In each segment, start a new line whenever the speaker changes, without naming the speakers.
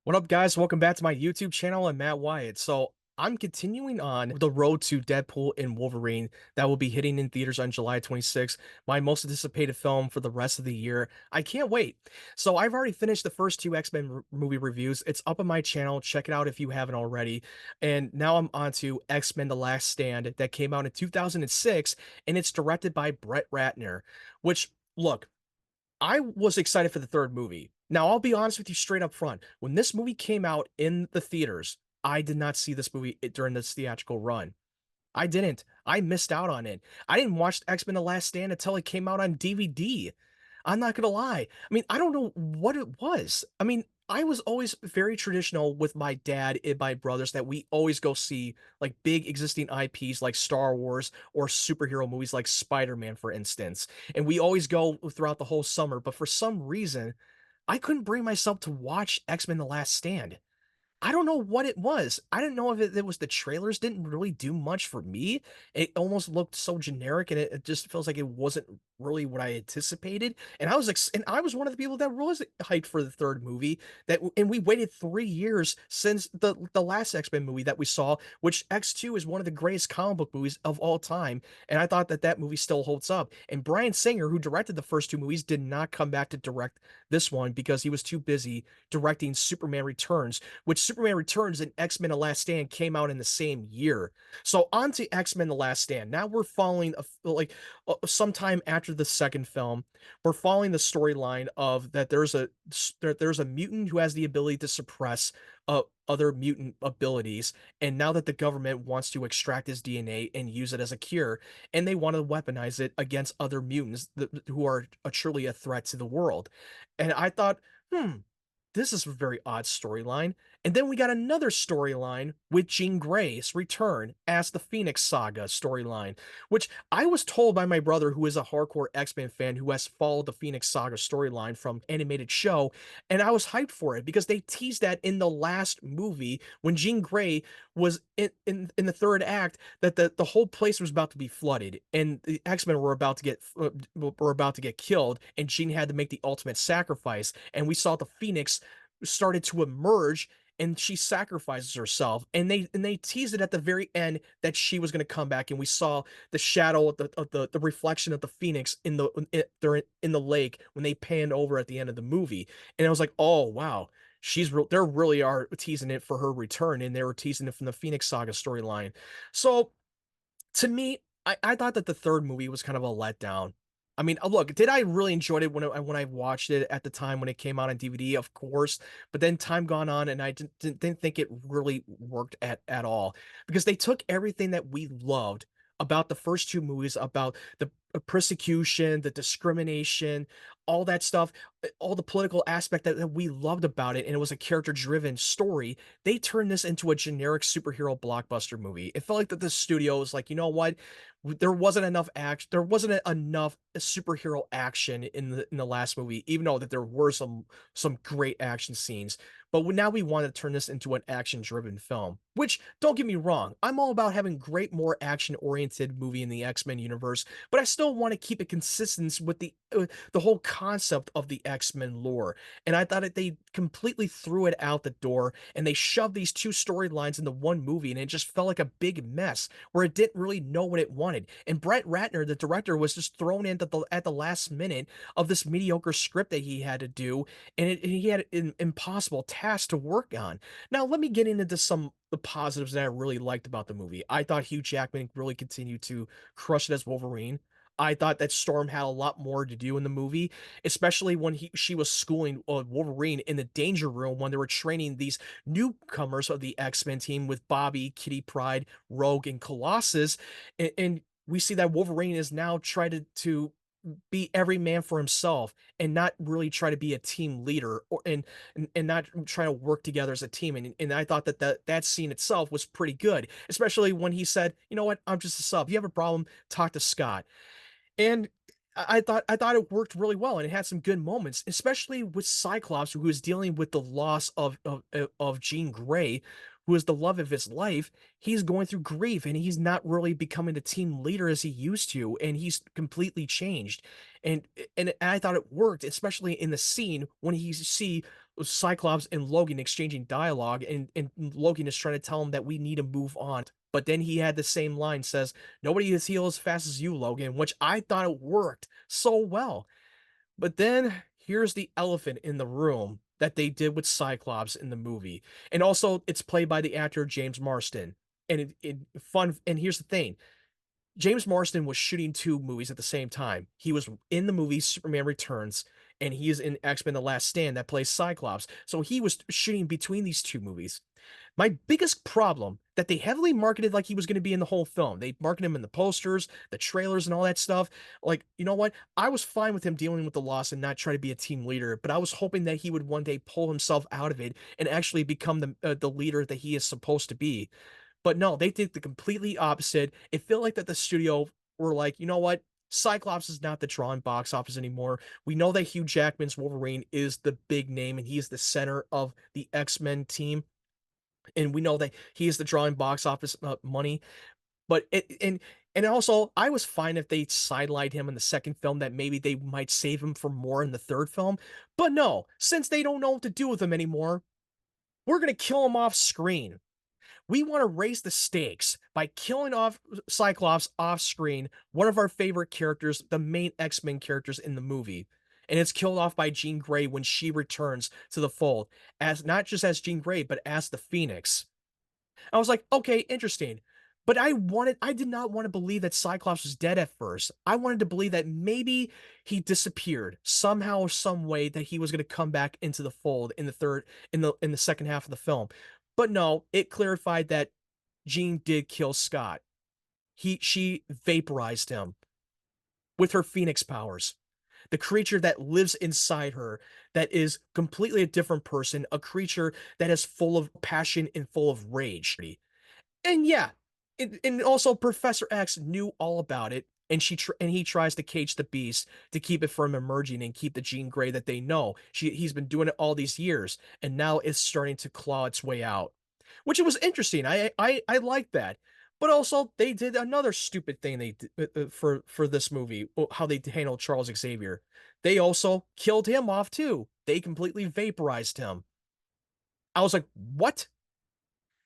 What up, guys? Welcome back to my YouTube channel. I'm Matt Wyatt. So I'm continuing on the road to Deadpool and Wolverine that will be hitting in theaters on July 26th, my most anticipated film for the rest of the year. I can't wait. So I've already finished the first two X-Men movie reviews. It's up on my channel. Check it out if you haven't already. And now I'm on to X-Men The Last Stand that came out in 2006, and it's directed by Brett Ratner, which, look, I was excited for the third movie. Now, I'll be honest with you straight up front. When this movie came out in the theaters, I did not see this movie during this theatrical run. I didn't. I missed out on it. I didn't watch X-Men The Last Stand until it came out on DVD. I'm not gonna lie. I mean, I don't know what it was. I mean, I was always very traditional with my dad and my brothers that we always go see like big existing IPs like Star Wars or superhero movies like Spider-Man, for instance. And we always go throughout the whole summer. But for some reason, I couldn't bring myself to watch X-Men The Last Stand. I don't know what it was. I didn't know if it was the trailers didn't really do much for me. It almost looked so generic, and it just feels like it wasn't really what I anticipated. And I was one of the people that was hyped for the third movie. And we waited 3 years since the last X-Men movie that we saw, which X2 is one of the greatest comic book movies of all time. And I thought that that movie still holds up. And Bryan Singer, who directed the first two movies, did not come back to direct this one because he was too busy directing Superman Returns, which Superman Returns and X-Men The Last Stand came out in the same year. So on to X-Men The Last Stand. Now we're following sometime after the second film, we're following the storyline of that there's a mutant who has the ability to suppress other mutant abilities, and now that the government wants to extract his DNA and use it as a cure, and they want to weaponize it against other mutants who are truly a threat to the world. And I thought, this is a very odd storyline. And then we got another storyline with Jean Grey's return as the Phoenix Saga storyline, which I was told by my brother, who is a hardcore X-Men fan who has followed the Phoenix Saga storyline from animated show, and I was hyped for it because they teased that in the last movie when Jean Grey was in the third act that the whole place was about to be flooded and the X-Men were about to get killed, and Jean had to make the ultimate sacrifice, and we saw the Phoenix started to emerge, and she sacrifices herself, and they teased it at the very end that she was going to come back, and we saw the shadow of the reflection of the Phoenix in the lake when they panned over at the end of the movie. And I was like, oh wow, they really are teasing it for her return, and they were teasing it from the Phoenix Saga storyline. So to me, I thought that the third movie was kind of a letdown. I mean, look, did I really enjoy it when I watched it at the time when it came out on DVD? Of course, but then time gone on, and I didn't think it really worked at all because they took everything that we loved about the first two movies, about the persecution, the discrimination, all that stuff, all the political aspect that we loved about it, and it was a character-driven story. They turned this into a generic superhero blockbuster movie. It felt like that the studio was like, you know what? There wasn't enough action. There wasn't enough superhero action in the last movie, even though that there were some great action scenes. But now we want to turn this into an action-driven film, which, don't get me wrong, I'm all about having great, more action-oriented movie in the X-Men universe, but I still want to keep it consistent with the whole concept of the X-Men lore. And I thought that they completely threw it out the door, and they shoved these two storylines into one movie, and it just felt like a big mess where it didn't really know what it wanted. And Brett Ratner, the director, was just thrown in at the last minute of this mediocre script that he had to do, and he had an impossible task to work on. Now, let me get into some the positives that I really liked about the movie. I thought Hugh Jackman really continued to crush it as Wolverine. I thought that Storm had a lot more to do in the movie, especially when she was schooling Wolverine in the Danger Room when they were training these newcomers of the X-Men team with Bobby, Kitty Pryde, Rogue, and Colossus. And we see that Wolverine is now trying to be every man for himself and not really try to be a team leader and not try to work together as a team. And I thought that scene itself was pretty good, especially when he said, you know what, I'm just a sub. You have a problem, talk to Scott. And I thought it worked really well, and it had some good moments, especially with Cyclops, who was dealing with the loss of Jean Grey, who is the love of his life. He's going through grief, and he's not really becoming the team leader as he used to, and he's completely changed. And I thought it worked, especially in the scene when he see Cyclops and Logan exchanging dialogue, and Logan is trying to tell him that we need to move on. But then he had the same line, says, "Nobody is healed as fast as you, Logan," which I thought it worked so well. But then here's the elephant in the room that they did with Cyclops in the movie. And also it's played by the actor James Marsden. And and here's the thing. James Marsden was shooting two movies at the same time. He was in the movie Superman Returns, and he is in X-Men The Last Stand that plays Cyclops. So he was shooting between these two movies. My biggest problem that they heavily marketed like he was going to be in the whole film. They marketed him in the posters, the trailers, and all that stuff. Like, you know what? I was fine with him dealing with the loss and not try to be a team leader, but I was hoping that he would one day pull himself out of it and actually become the leader that he is supposed to be. But no, they did the completely opposite. It felt like that the studio were like, you know what? Cyclops is not the drawing box office anymore. We know that Hugh Jackman's Wolverine is the big name and he is the center of the X-Men team. And we know that he is the drawing box office money. But and also, I was fine if they sidelined him in the second film, that maybe they might save him for more in the third film. But no, since they don't know what to do with him anymore, we're going to kill him off screen. We want to raise the stakes by killing off Cyclops off screen, one of our favorite characters, the main X-Men characters in the movie. And it's killed off by Jean Grey when she returns to the fold, as not just as Jean Grey, but as the Phoenix. I was like, okay, interesting. But I did not want to believe that Cyclops was dead at first. I wanted to believe that maybe he disappeared somehow or some way, that he was going to come back into the fold in the second half of the film. But no, it clarified that Jean did kill Scott. She vaporized him with her Phoenix powers. The creature that lives inside her, that is completely a different person, a creature that is full of passion and full of rage. And yeah, and also Professor X knew all about it, and he tries to cage the beast to keep it from emerging and keep the Jean Grey that they know. He's been doing it all these years, and now it's starting to claw its way out, which it was interesting. I like that. But also, they did another stupid thing they did, for this movie, how they handled Charles Xavier. They also killed him off too. They completely vaporized him. I was like, what?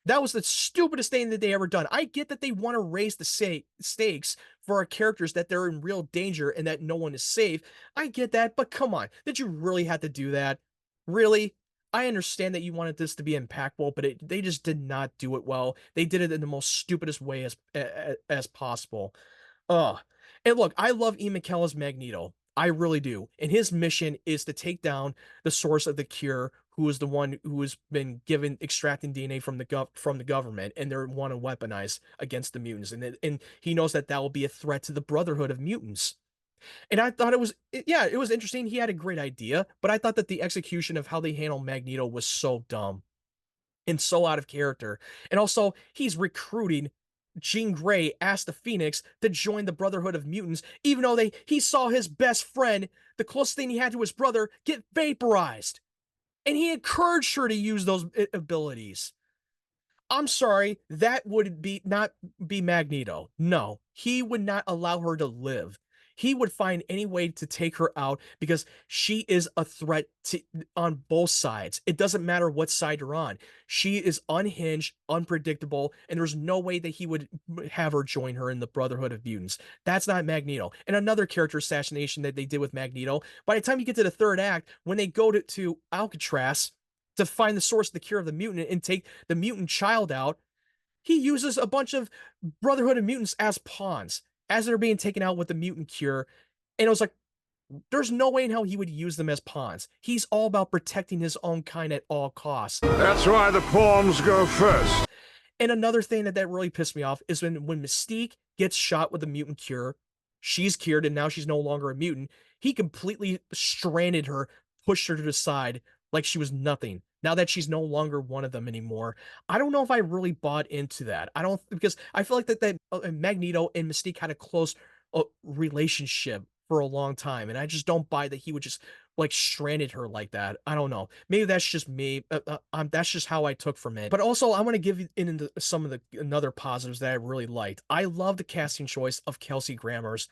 That was the stupidest thing that they ever done. I get that they want to raise the stakes for our characters, that they're in real danger and that no one is safe. I get that, but come on. Did you really have to do that? Really? I understand that you wanted this to be impactful, but they just did not do it well. They did it in the most stupidest way as possible. Ugh. And look, I love Ian McKellen's Magneto. I really do. And his mission is to take down the source of the cure, who is the one who has been given extracting DNA from the government, and they want to weaponize against the mutants. And he knows that will be a threat to the Brotherhood of Mutants. And I thought it was interesting. He had a great idea, but I thought that the execution of how they handle Magneto was so dumb and so out of character. And also, he's recruiting Jean Grey as the Phoenix to join the Brotherhood of Mutants, even though he saw his best friend, the closest thing he had to his brother, get vaporized. And he encouraged her to use those abilities. I'm sorry, that would not be Magneto. No, he would not allow her to live. He would find any way to take her out because she is a threat on both sides. It doesn't matter what side you're on. She is unhinged, unpredictable, and there's no way that he would have her join her in the Brotherhood of Mutants. That's not Magneto. And another character assassination that they did with Magneto, by the time you get to the third act, when they go to Alcatraz to find the source of the cure of the mutant and take the mutant child out, he uses a bunch of Brotherhood of Mutants as pawns as they're being taken out with the mutant cure. And it was like, there's no way in hell he would use them as pawns. He's all about protecting his own kind at all costs.
That's why the pawns go first.
And another thing that really pissed me off is when Mystique gets shot with the mutant cure, she's cured and now she's no longer a mutant. He completely stranded her, pushed her to the side like she was nothing. Now that she's no longer one of them anymore, I don't know if I really bought into that. I don't, because I feel like that Magneto and Mystique had a close relationship for a long time, and I just don't buy that he would just like stranded her like that. I don't know. Maybe that's just me. That's just how I took from it. But also, I want to give you into some of the another positives that I really liked. I love the casting choice of Kelsey Grammer's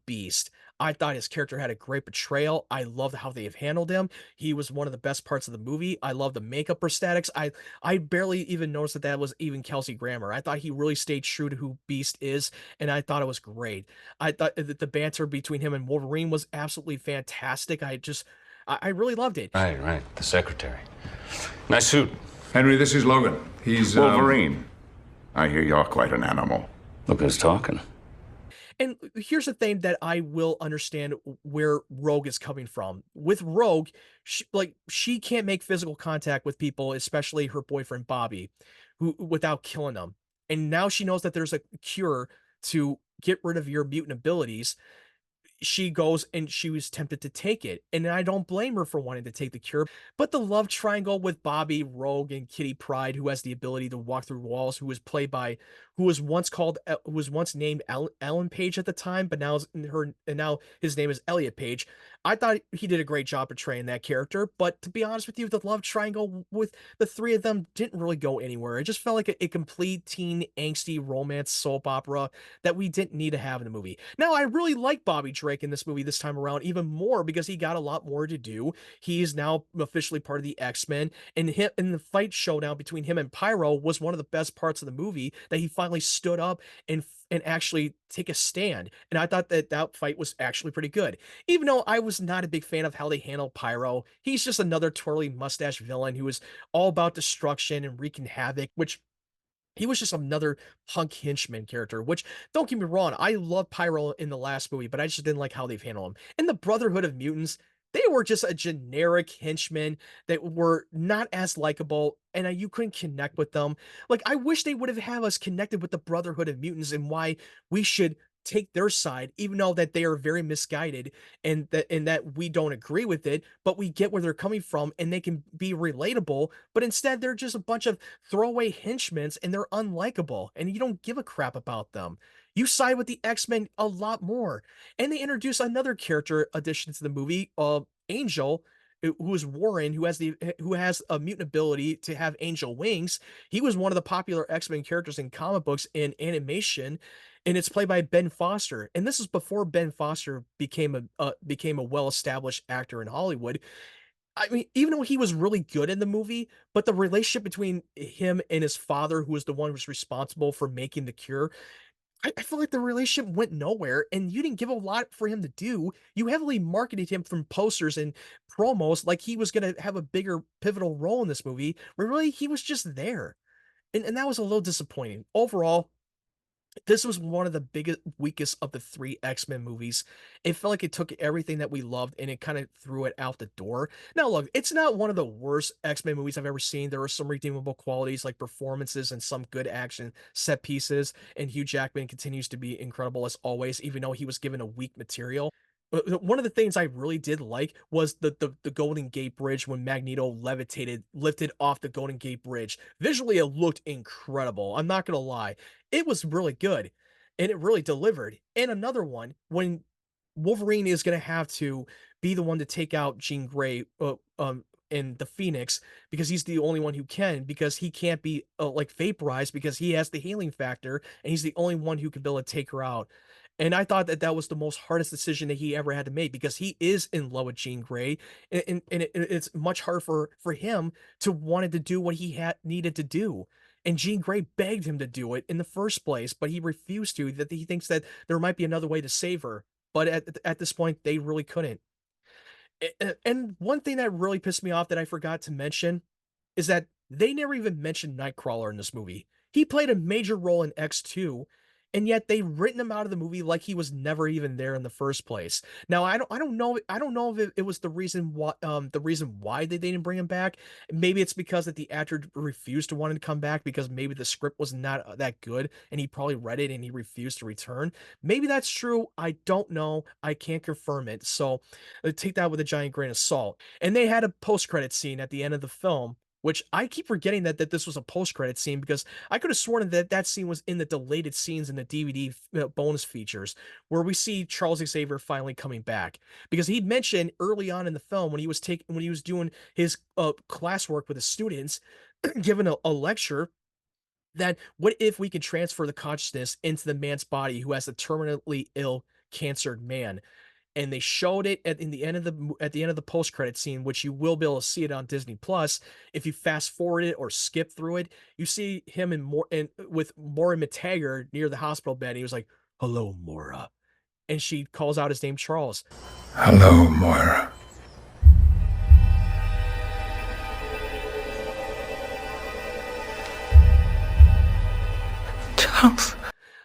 Beast. I thought his character had a great portrayal. I loved how they have handled him. He was one of the best parts of the movie. I love the makeup prosthetics. I barely even noticed that that was even Kelsey Grammer. I thought he really stayed true to who Beast is, and I thought it was great. I thought that the banter between him and Wolverine was absolutely fantastic. I really loved it.
Right, right. The secretary. Nice suit.
Henry, this is Logan. He's,
Wolverine. I hear you're quite an animal.
Look who's talking.
And here's the thing that I will understand where Rogue is coming from. With Rogue, she can't make physical contact with people, especially her boyfriend Bobby, who without killing them. And now she knows that there's a cure to get rid of your mutant abilities. She goes and she was tempted to take it. And I don't blame her for wanting to take the cure. But the love triangle with Bobby, Rogue, and Kitty Pryde, who has the ability to walk through walls, who was once called, who was once named Ellen Page at the time, but now his name is Elliot Page. I thought he did a great job portraying that character. But to be honest with you, the love triangle with the three of them didn't really go anywhere. It just felt like a complete teen angsty romance soap opera that we didn't need to have in the movie. Now, I really like Bobby Drake in this movie this time around even more because he got a lot more to do. He is now officially part of the X-Men, and the fight showdown between him and Pyro was one of the best parts of the movie, that he finally stood up and actually take a stand. And I thought that that fight was actually pretty good. Even though I was not a big fan of how they handled Pyro, he's just another twirly mustache villain who is all about destruction and wreaking havoc, which he was just another punk henchman character, which, don't get me wrong, I love Pyro in the last movie, but I just didn't like how they've handled him. In the Brotherhood of Mutants, they were just a generic henchman that were not as likable, and you couldn't connect with them. Like, I wish they would have had us connected with the Brotherhood of Mutants and why we should take their side, even though that they are very misguided and that we don't agree with it, but we get where they're coming from and they can be relatable. But instead, they're just a bunch of throwaway henchmen and they're unlikable, and you don't give a crap about them. You side with the X-Men a lot more. And they introduce another character addition to the movie, Angel, who is Warren, who has a mutant ability to have angel wings. He was one of the popular X-Men characters in comic books and animation, and it's played by Ben Foster. And this is before Ben Foster became a well-established actor in Hollywood. I mean, even though he was really good in the movie, but the relationship between him and his father, who was the one who was responsible for making the cure, I feel like the relationship went nowhere, and you didn't give a lot for him to do. You heavily marketed him from posters and promos like he was gonna have a bigger pivotal role in this movie, where really he was just there. And that was a little disappointing. Overall, this was one of the biggest weakest of the 3 X-Men movies. It felt like it took everything that we loved and it kinda threw it out the door. Now look, it's not one of the worst X-Men movies I've ever seen. There are some redeemable qualities like performances and some good action set pieces, and Hugh Jackman continues to be incredible as always, even though he was given a weak material. One of the things I really did like was the Golden Gate Bridge when Magneto lifted off the Golden Gate Bridge. Visually, it looked incredible. I'm not gonna lie. It was really good, and it really delivered. And another one, when Wolverine is gonna have to be the one to take out Jean Grey, and the Phoenix, because he's the only one who can, because he can't be, like, vaporized because he has the healing factor, and he's the only one who can be able to take her out. And I thought that that was the most hardest decision that he ever had to make because he is in love with Jean Grey, it's much harder for him to wanted to do what he had needed to do. And Jean Grey begged him to do it in the first place, but he refused to. That he thinks that there might be another way to save her, but at this point they really couldn't. And one thing that really pissed me off that I forgot to mention is that they never even mentioned Nightcrawler in this movie. He played a major role in X2, and yet they've written him out of the movie like he was never even there in the first place. Now, I don't know if it was the reason why they didn't bring him back. Maybe it's because that the actor refused to want to come back because maybe the script was not that good and he probably read it and he refused to return. Maybe that's true. I don't know. I can't confirm it. So take that with a giant grain of salt. And they had a post-credit scene at the end of the film, which I keep forgetting that this was a post-credit scene because I could have sworn that that scene was in the deleted scenes in the DVD bonus features, where we see Charles Xavier finally coming back. Because he'd mentioned early on in the film when he was doing his classwork with his students, given a lecture, that what if we could transfer the consciousness into the man's body who has a terminally ill cancered man? and they showed it at the end of the post-credit scene, which you will be able to see it on Disney Plus. If you fast forward it or skip through it, you see him with Maura McTaggart near the hospital bed. He was like, "Hello, Maura," and she calls out his name, Charles.
Hello, Moira.
Charles.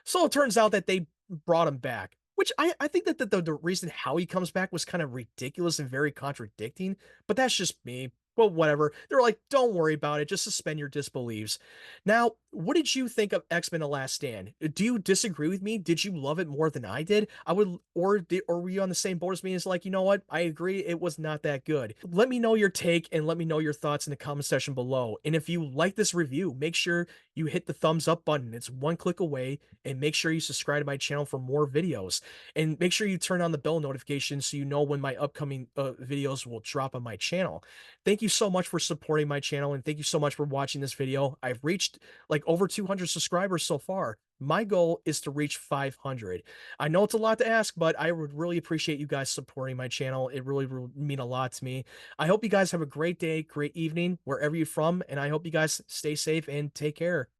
So it turns out that they brought him back, which I think that the reason how he comes back was kind of ridiculous and very contradicting, but that's just me. Well, whatever. They're like, don't worry about it. Just suspend your disbeliefs. Now, what did you think of X-Men: The Last Stand? Do you disagree with me? Did you love it more than I did? Or were you on the same boat as me? It's like, you know what? I agree. It was not that good. Let me know your take and let me know your thoughts in the comment section below. And if you like this review, make sure you hit the thumbs up button. It's one click away, and make sure you subscribe to my channel for more videos. And make sure you turn on the bell notification so you know when my upcoming videos will drop on my channel. Thank you so much for supporting my channel, and thank you so much for watching this video. I've reached like over 200 subscribers so far. My goal is to reach 500. I know it's a lot to ask, but I would really appreciate you guys supporting my channel. It really will mean a lot to me. I hope you guys have a great day, great evening, wherever you're from, and I hope you guys stay safe and take care.